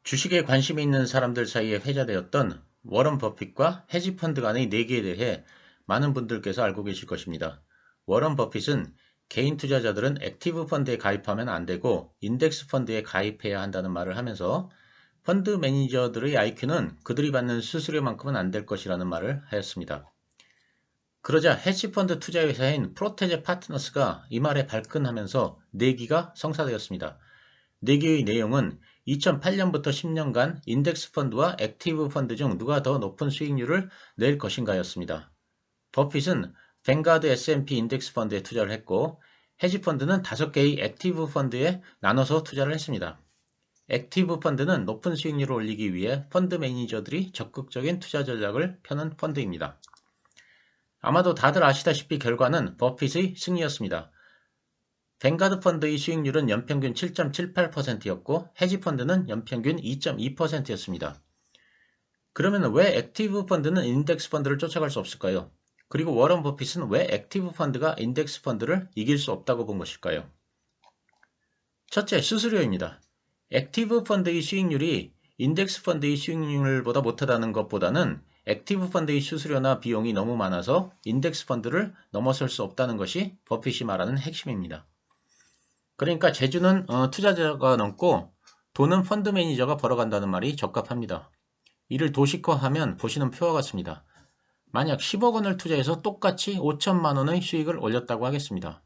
주식에 관심이 있는 사람들 사이에 회자되었던 워런 버핏과 헤지펀드 간의 내기에 대해 많은 분들께서 알고 계실 것입니다. 워런 버핏은 개인 투자자들은 액티브 펀드에 가입하면 안 되고 인덱스 펀드에 가입해야 한다는 말을 하면서 펀드 매니저들의 IQ는 그들이 받는 수수료만큼은 안 될 것이라는 말을 하였습니다. 그러자 헤지펀드 투자회사인 프로테제 파트너스가 이 말에 발끈하면서 내기가 성사되었습니다. 내기의 내용은 2008년부터 10년간 인덱스 펀드와 액티브 펀드 중 누가 더 높은 수익률을 낼 것인가였습니다. 버핏은 뱅가드 S&P 인덱스 펀드에 투자를 했고 헤지 펀드는 5개의 액티브 펀드에 나눠서 투자를 했습니다. 액티브 펀드는 높은 수익률을 올리기 위해 펀드 매니저들이 적극적인 투자 전략을 펴는 펀드입니다. 아마도 다들 아시다시피 결과는 버핏의 승리였습니다. 뱅가드 펀드의 수익률은 연평균 7.78%였고 헤지 펀드는 연평균 2.2%였습니다. 그러면 왜 액티브 펀드는 인덱스 펀드를 쫓아갈 수 없을까요? 그리고 워런 버핏은 왜 액티브 펀드가 인덱스 펀드를 이길 수 없다고 본 것일까요? 첫째, 수수료입니다. 액티브 펀드의 수익률이 인덱스 펀드의 수익률보다 못하다는 것보다는 액티브 펀드의 수수료나 비용이 너무 많아서 인덱스 펀드를 넘어설 수 없다는 것이 버핏이 말하는 핵심입니다. 그러니까 재주는 투자자가 넘고 돈은 펀드 매니저가 벌어간다는 말이 적합합니다. 이를 도식화하면 보시는 표와 같습니다. 만약 10억 원을 투자해서 똑같이 5천만 원의 수익을 올렸다고 하겠습니다.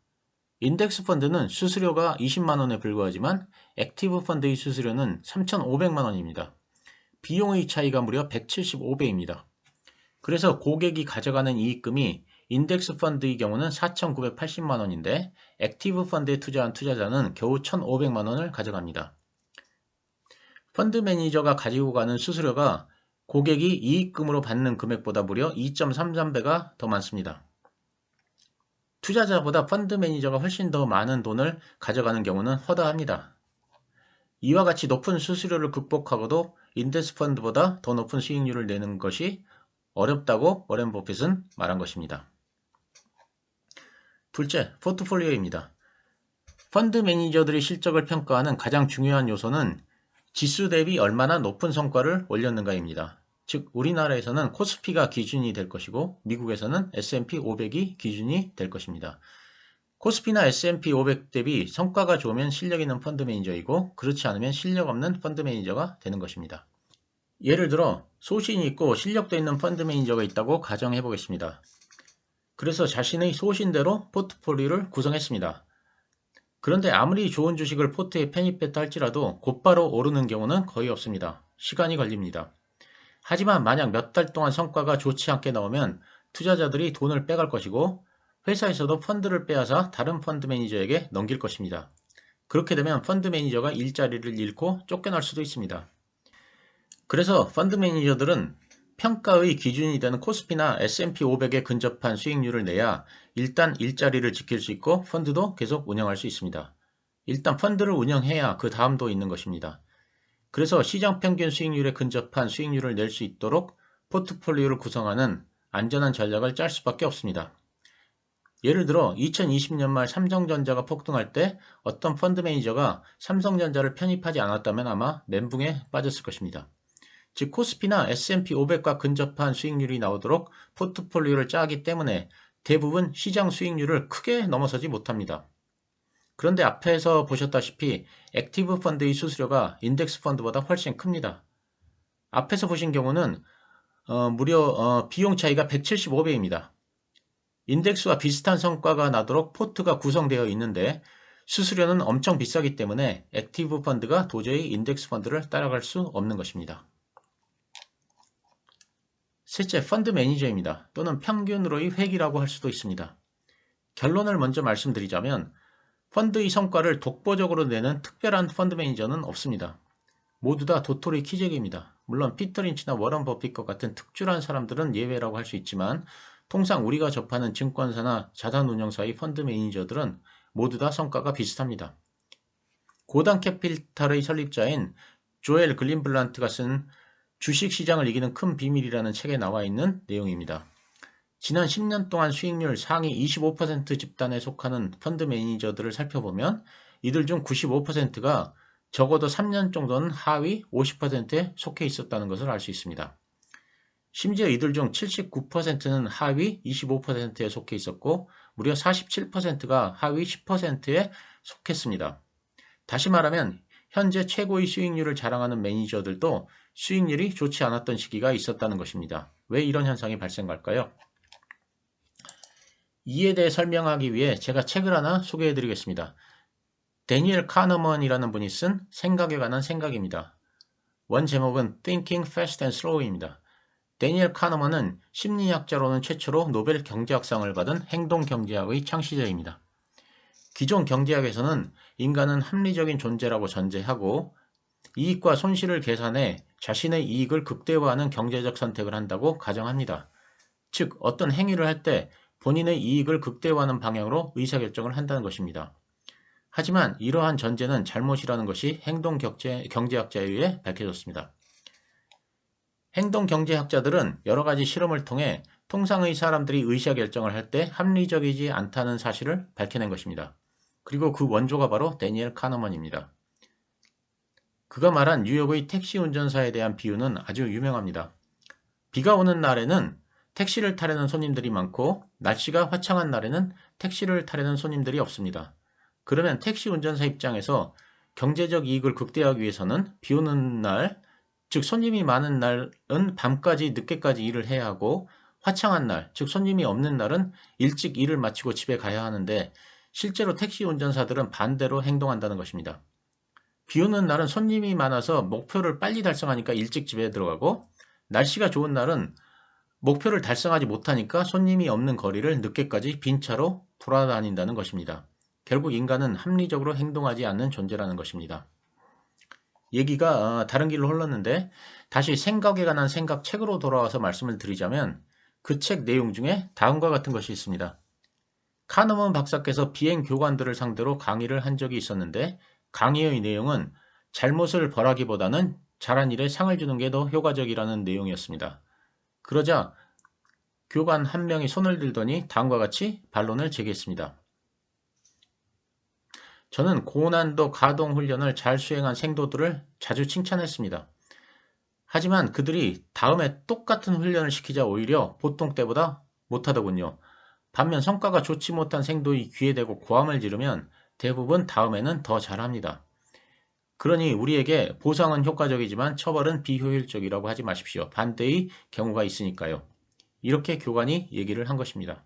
인덱스 펀드는 수수료가 20만 원에 불과하지만 액티브 펀드의 수수료는 3,500만 원입니다. 비용의 차이가 무려 175배입니다. 그래서 고객이 가져가는 이익금이 인덱스 펀드의 경우는 4,980만 원인데 액티브 펀드에 투자한 투자자는 겨우 1,500만 원을 가져갑니다. 펀드 매니저가 가지고 가는 수수료가 고객이 이익금으로 받는 금액보다 무려 2.33배가 더 많습니다. 투자자보다 펀드 매니저가 훨씬 더 많은 돈을 가져가는 경우는 허다합니다. 이와 같이 높은 수수료를 극복하고도 인덱스 펀드보다 더 높은 수익률을 내는 것이 어렵다고 워렌 버핏은 말한 것입니다. 둘째, 포트폴리오입니다. 펀드 매니저들의 실적을 평가하는 가장 중요한 요소는 지수 대비 얼마나 높은 성과를 올렸는가입니다. 즉 우리나라에서는 코스피가 기준이 될 것이고 미국에서는 S&P 500이 기준이 될 것입니다. 코스피나 S&P 500 대비 성과가 좋으면 실력 있는 펀드 매니저이고 그렇지 않으면 실력 없는 펀드 매니저가 되는 것입니다. 예를 들어 소신이 있고 실력도 있는 펀드 매니저가 있다고 가정해 보겠습니다. 그래서 자신의 소신대로 포트폴리오를 구성했습니다. 그런데 아무리 좋은 주식을 포트에 편입했다 할지라도 곧바로 오르는 경우는 거의 없습니다. 시간이 걸립니다. 하지만 만약 몇 달 동안 성과가 좋지 않게 나오면 투자자들이 돈을 빼갈 것이고 회사에서도 펀드를 빼앗아 다른 펀드 매니저에게 넘길 것입니다. 그렇게 되면 펀드 매니저가 일자리를 잃고 쫓겨날 수도 있습니다. 그래서 펀드 매니저들은 평가의 기준이 되는 코스피나 S&P 500에 근접한 수익률을 내야 일단 일자리를 지킬 수 있고 펀드도 계속 운영할 수 있습니다. 일단 펀드를 운영해야 그 다음도 있는 것입니다. 그래서 시장 평균 수익률에 근접한 수익률을 낼 수 있도록 포트폴리오를 구성하는 안전한 전략을 짤 수밖에 없습니다. 예를 들어 2020년 말 삼성전자가 폭등할 때 어떤 펀드 매니저가 삼성전자를 편입하지 않았다면 아마 멘붕에 빠졌을 것입니다. 즉 코스피나 S&P 500과 근접한 수익률이 나오도록 포트폴리오를 짜기 때문에 대부분 시장 수익률을 크게 넘어서지 못합니다. 그런데 앞에서 보셨다시피 액티브 펀드의 수수료가 인덱스 펀드보다 훨씬 큽니다. 앞에서 보신 경우는 무려 비용 차이가 175배입니다. 인덱스와 비슷한 성과가 나도록 포트가 구성되어 있는데 수수료는 엄청 비싸기 때문에 액티브 펀드가 도저히 인덱스 펀드를 따라갈 수 없는 것입니다. 셋째, 펀드 매니저입니다. 또는 평균으로의 획이라고 할 수도 있습니다. 결론을 먼저 말씀드리자면 펀드의 성과를 독보적으로 내는 특별한 펀드 매니저는 없습니다. 모두 다 도토리 키재기입니다. 물론 피터 린치나 워런 버핏과 같은 특출한 사람들은 예외라고 할 수 있지만 통상 우리가 접하는 증권사나 자산운용사의 펀드 매니저들은 모두 다 성과가 비슷합니다. 고단 캐피탈의 설립자인 조엘 글린블란트가 쓴 주식시장을 이기는 큰 비밀이라는 책에 나와 있는 내용입니다. 지난 10년 동안 수익률 상위 25% 집단에 속하는 펀드 매니저들을 살펴보면 이들 중 95%가 적어도 3년 정도는 하위 50%에 속해 있었다는 것을 알 수 있습니다. 심지어 이들 중 79%는 하위 25%에 속해 있었고 무려 47%가 하위 10%에 속했습니다. 다시 말하면 현재 최고의 수익률을 자랑하는 매니저들도 수익률이 좋지 않았던 시기가 있었다는 것입니다. 왜 이런 현상이 발생할까요? 이에 대해 설명하기 위해 제가 책을 하나 소개해 드리겠습니다. 데니엘 카너먼이라는 분이 쓴 생각에 관한 생각입니다. 원 제목은 Thinking Fast and Slow입니다. 데니엘 카너먼은 심리학자로는 최초로 노벨 경제학상을 받은 행동경제학의 창시자입니다. 기존 경제학에서는 인간은 합리적인 존재라고 전제하고 이익과 손실을 계산해 자신의 이익을 극대화하는 경제적 선택을 한다고 가정합니다. 즉, 어떤 행위를 할 때 본인의 이익을 극대화하는 방향으로 의사결정을 한다는 것입니다. 하지만 이러한 전제는 잘못이라는 것이 행동경제학자에 의해 밝혀졌습니다. 행동경제학자들은 여러 가지 실험을 통해 통상의 사람들이 의사결정을 할 때 합리적이지 않다는 사실을 밝혀낸 것입니다. 그리고 그 원조가 바로 데니엘 카너먼입니다. 그가 말한 뉴욕의 택시 운전사에 대한 비유는 아주 유명합니다. 비가 오는 날에는 택시를 타려는 손님들이 많고 날씨가 화창한 날에는 택시를 타려는 손님들이 없습니다. 그러면 택시 운전사 입장에서 경제적 이익을 극대화하기 위해서는 비 오는 날, 즉 손님이 많은 날은 밤까지 늦게까지 일을 해야 하고 화창한 날, 즉 손님이 없는 날은 일찍 일을 마치고 집에 가야 하는데 실제로 택시 운전사들은 반대로 행동한다는 것입니다. 비 오는 날은 손님이 많아서 목표를 빨리 달성하니까 일찍 집에 들어가고 날씨가 좋은 날은 목표를 달성하지 못하니까 손님이 없는 거리를 늦게까지 빈 차로 돌아다닌다는 것입니다. 결국 인간은 합리적으로 행동하지 않는 존재라는 것입니다. 얘기가 다른 길로 흘렀는데 다시 생각에 관한 책으로 돌아와서 말씀을 드리자면 그 책 내용 중에 다음과 같은 것이 있습니다. 카너먼 박사께서 비행 교관들을 상대로 강의를 한 적이 있었는데 강의의 내용은 잘못을 벌하기보다는 잘한 일에 상을 주는 게 더 효과적이라는 내용이었습니다. 그러자 교관 한 명이 손을 들더니 다음과 같이 반론을 제기했습니다. 저는 고난도 가동 훈련을 잘 수행한 생도들을 자주 칭찬했습니다. 하지만 그들이 다음에 똑같은 훈련을 시키자 오히려 보통 때보다 못하더군요. 반면 성과가 좋지 못한 생도의 귀에 대고 고함을 지르면 대부분 다음에는 더 잘합니다. 그러니 우리에게 보상은 효과적이지만 처벌은 비효율적이라고 하지 마십시오. 반대의 경우가 있으니까요. 이렇게 교관이 얘기를 한 것입니다.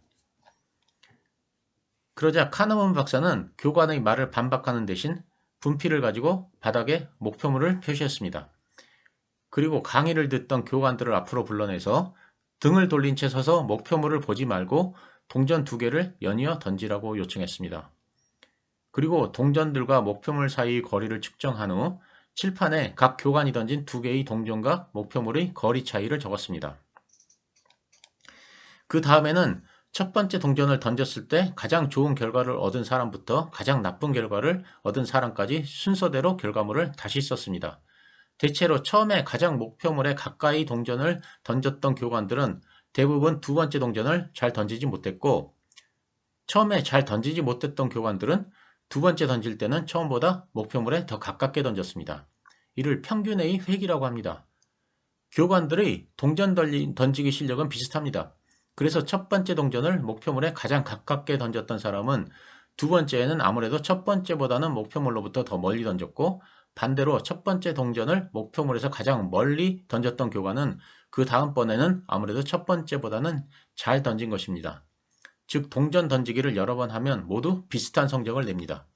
그러자 카너먼 박사는 교관의 말을 반박하는 대신 분필을 가지고 바닥에 목표물을 표시했습니다. 그리고 강의를 듣던 교관들을 앞으로 불러내서 등을 돌린 채 서서 목표물을 보지 말고 동전 2개를 연이어 던지라고 요청했습니다. 그리고 동전들과 목표물 사이의 거리를 측정한 후 칠판에 각 교관이 던진 2개의 동전과 목표물의 거리 차이를 적었습니다. 그 다음에는 첫 번째 동전을 던졌을 때 가장 좋은 결과를 얻은 사람부터 가장 나쁜 결과를 얻은 사람까지 순서대로 결과물을 다시 썼습니다. 대체로 처음에 가장 목표물에 가까이 동전을 던졌던 교관들은 대부분 두 번째 동전을 잘 던지지 못했고 처음에 잘 던지지 못했던 교관들은 두 번째 던질 때는 처음보다 목표물에 더 가깝게 던졌습니다. 이를 평균의 획이라고 합니다. 교관들의 동전 던지기 실력은 비슷합니다. 그래서 첫 번째 동전을 목표물에 가장 가깝게 던졌던 사람은 두 번째에는 아무래도 첫 번째보다는 목표물로부터 더 멀리 던졌고 반대로 첫 번째 동전을 목표물에서 가장 멀리 던졌던 교관은 그 다음번에는 아무래도 첫 번째보다는 잘 던진 것입니다. 즉 동전 던지기를 여러 번 하면 모두 비슷한 성적을 냅니다.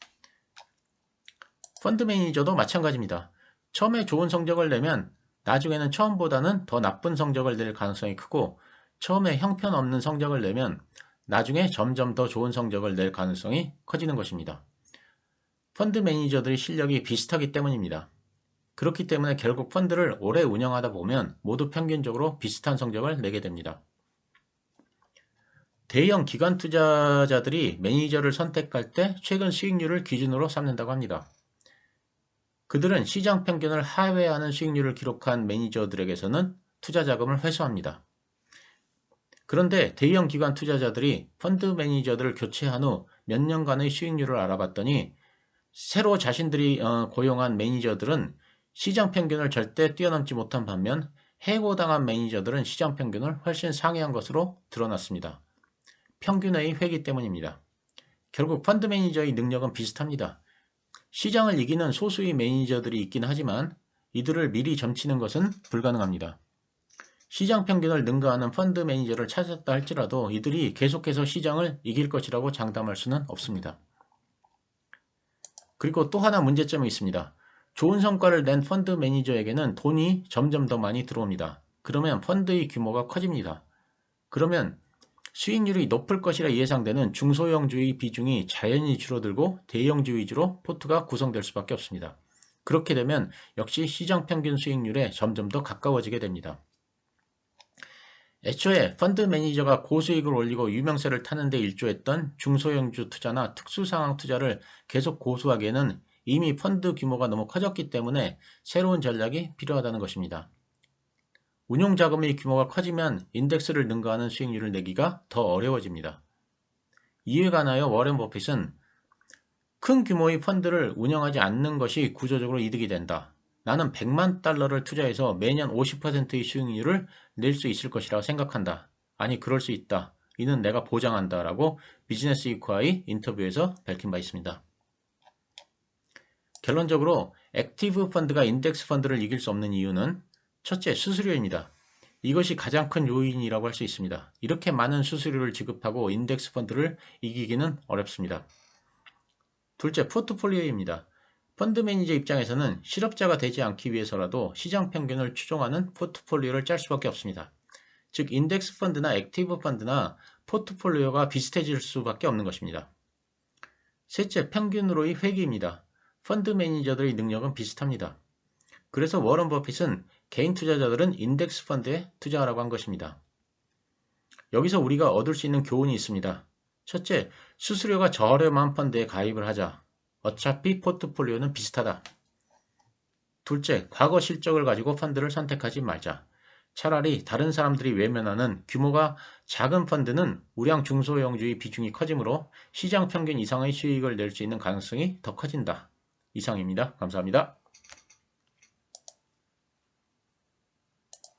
펀드 매니저도 마찬가지입니다. 처음에 좋은 성적을 내면 나중에는 처음보다는 더 나쁜 성적을 낼 가능성이 크고 처음에 형편없는 성적을 내면 나중에 점점 더 좋은 성적을 낼 가능성이 커지는 것입니다. 펀드 매니저들의 실력이 비슷하기 때문입니다. 그렇기 때문에 결국 펀드를 오래 운영하다 보면 모두 평균적으로 비슷한 성적을 내게 됩니다. 대형 기관 투자자들이 매니저를 선택할 때 최근 수익률을 기준으로 삼는다고 합니다. 그들은 시장 평균을 하회하는 수익률을 기록한 매니저들에게서는 투자 자금을 회수합니다. 그런데 대형 기관 투자자들이 펀드 매니저들을 교체한 후 몇 년간의 수익률을 알아봤더니 새로 자신들이 고용한 매니저들은 시장 평균을 절대 뛰어넘지 못한 반면 해고당한 매니저들은 시장 평균을 훨씬 상회한 것으로 드러났습니다. 평균의 회귀 때문입니다. 결국 펀드 매니저의 능력은 비슷합니다. 시장을 이기는 소수의 매니저들이 있긴 하지만 이들을 미리 점치는 것은 불가능합니다. 시장 평균을 능가하는 펀드 매니저를 찾았다 할지라도 이들이 계속해서 시장을 이길 것이라고 장담할 수는 없습니다. 그리고 또 하나 문제점이 있습니다. 좋은 성과를 낸 펀드 매니저에게는 돈이 점점 더 많이 들어옵니다. 그러면 펀드의 규모가 커집니다. 그러면 수익률이 높을 것이라 예상되는 중소형주의 비중이 자연히 줄어들고 대형주 위주로 포트가 구성될 수밖에 없습니다. 그렇게 되면 역시 시장 평균 수익률에 점점 더 가까워지게 됩니다. 애초에 펀드 매니저가 고수익을 올리고 유명세를 타는 데 일조했던 중소형주 투자나 특수상황 투자를 계속 고수하기에는 이미 펀드 규모가 너무 커졌기 때문에 새로운 전략이 필요하다는 것입니다. 운용자금의 규모가 커지면 인덱스를 능가하는 수익률을 내기가 더 어려워집니다. 이에 관하여 워렌 버핏은 큰 규모의 펀드를 운영하지 않는 것이 구조적으로 이득이 된다. 나는 100만 달러를 투자해서 매년 50%의 수익률을 낼 수 있을 것이라고 생각한다. 아니 그럴 수 있다. 이는 내가 보장한다. 라고 비즈니스 위크와의 인터뷰에서 밝힌 바 있습니다. 결론적으로 액티브 펀드가 인덱스 펀드를 이길 수 없는 이유는 첫째, 수수료입니다. 이것이 가장 큰 요인이라고 할 수 있습니다. 이렇게 많은 수수료를 지급하고 인덱스 펀드를 이기기는 어렵습니다. 둘째, 포트폴리오입니다. 펀드 매니저 입장에서는 실업자가 되지 않기 위해서라도 시장 평균을 추종하는 포트폴리오를 짤 수밖에 없습니다. 즉 인덱스 펀드나 액티브 펀드나 포트폴리오가 비슷해질 수밖에 없는 것입니다. 셋째, 평균으로의 회귀입니다. 펀드 매니저들의 능력은 비슷합니다. 그래서 워런 버핏은 개인 투자자들은 인덱스 펀드에 투자하라고 한 것입니다. 여기서 우리가 얻을 수 있는 교훈이 있습니다. 첫째, 수수료가 저렴한 펀드에 가입을 하자. 어차피 포트폴리오는 비슷하다. 둘째, 과거 실적을 가지고 펀드를 선택하지 말자. 차라리 다른 사람들이 외면하는 규모가 작은 펀드는 우량 중소형주의 비중이 커지므로 시장 평균 이상의 수익을 낼 수 있는 가능성이 더 커진다. 이상입니다. 감사합니다.